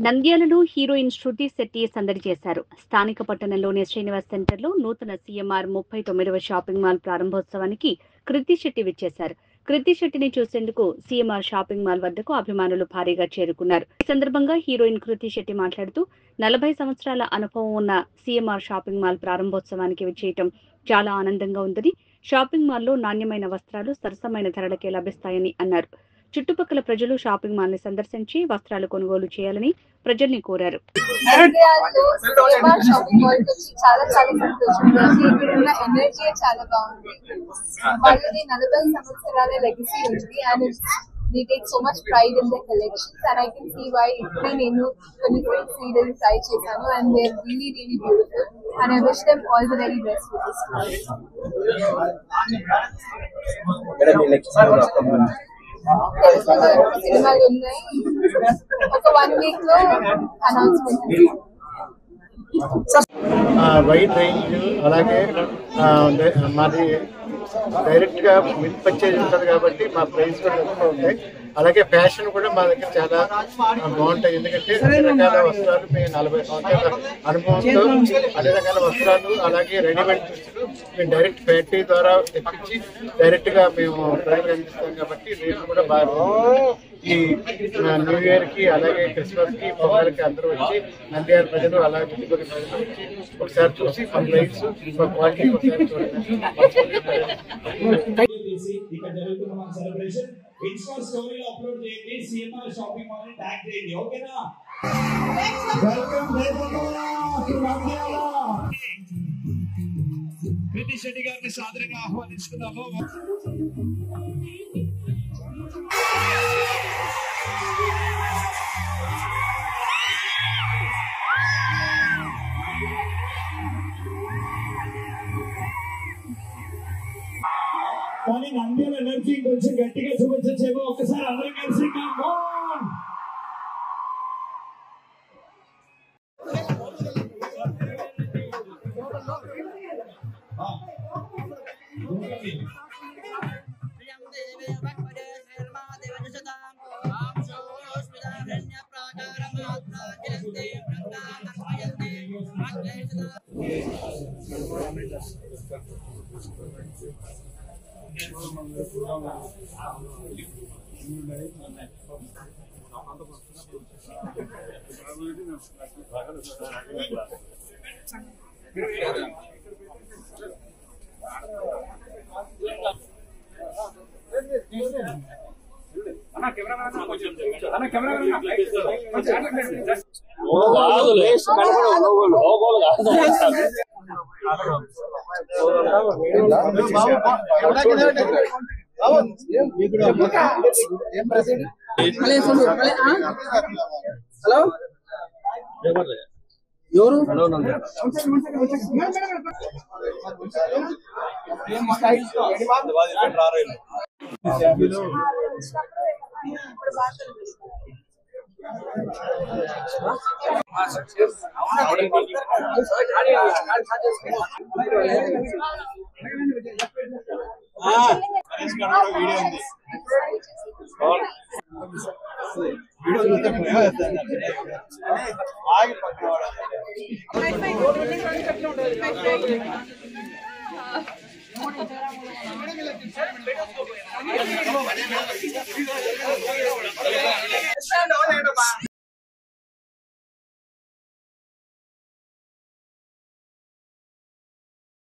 నంద్యాలలో హీరోయిన్ శృతి శెట్టి సందడి చేశారు. స్థానిక పట్టణంలోని శ్రీనివాస్ సెంటర్లో నూతన సీఎంఆర్ 39వ షాపింగ్ మాల్ ప్రారంభోత్సవానికి కృతి శెట్టి విచ్చేశారు. కృతి శెట్టిని చూసేందుకు సీఎంఆర్ షాపింగ్ మాల్ వద్దకు అభిమానులు భారీగా చేరుకున్నారు. ఈ సందర్భంగా హీరోయిన్ కృతి శెట్టి మాట్లాడుతూ 40 సంవత్సరాల అనుభవం ఉన్న సీఎంఆర్ షాపింగ్ మాల్ ప్రారంభోత్సవానికి విచ్చేయటం చాలా ఆనందంగా ఉందని, షాపింగ్ మాల్లో నాణ్యమైన వస్త్రాలు సరసమైన ధరలకే లభిస్తాయని అన్నారు. చుట్టుపక్కల ప్రజలు షాపింగ్ మాల్ ని సందర్శించి వస్త్రాలు కొనుగోలు చేయాలని ప్రజల్ని కోరారు. They take so much pride in their collections, and I can see why Nenu 24 series try chesanu, and they're really beautiful, and I wish them all the very best with this సినిమాలు ఉన్నాయి. ఒక 1 week లో announcement. Wide range అలాగే మాది direct గా milk purchase ఉంటుంది కాబట్టి మా ప్రైస్ కూడా ఎక్కువ ఉంటాయి. అలాగే ఫ్యాషన్ కూడా మా దగ్గర చాలా బాగుంటాయి. ఎందుకంటే అన్ని రకాల వస్త్రాలు మేము 40 సంవత్సరాల అనుభవంతో అన్ని రకాల వస్త్రాలు అలాగే రెడీమేడ్ దుస్తులు మేము డైరెక్ట్ ఫ్యాక్టరీ ద్వారా తెప్పించి డైరెక్ట్ గా మేము ప్రజలకు అందిస్తాం కాబట్టి రేట్లు కూడా బాగా. ఈ న్యూ ఇయర్ కి అలాగే క్రిస్మస్ కి పొంగల్కి అందరూ వచ్చి నంద్యాల ప్రజలు అలాగే చుట్టుపక్కల ప్రజలు వచ్చి ఒకసారి చూసి మా ప్రైస్ మా క్వాలిటీ ఒకసారి చూడండి. ఇన్స్టా స్టోరీలో అప్లోడ్ చేయండి, సీఎంఆర్ షాపింగ్ మాల్ ని ట్యాగ్ చేయండి. ఓకేనా? వెల్కమ్ కృతి శెట్టి గారిని సాదరంగా ఆహ్వానిస్తున్నాము. కానీ నంద్యాల ఎనర్జీ కొంచెం గట్టిగా చూపించేమో ఒక్కసారి అందరం కలిసి వీడియో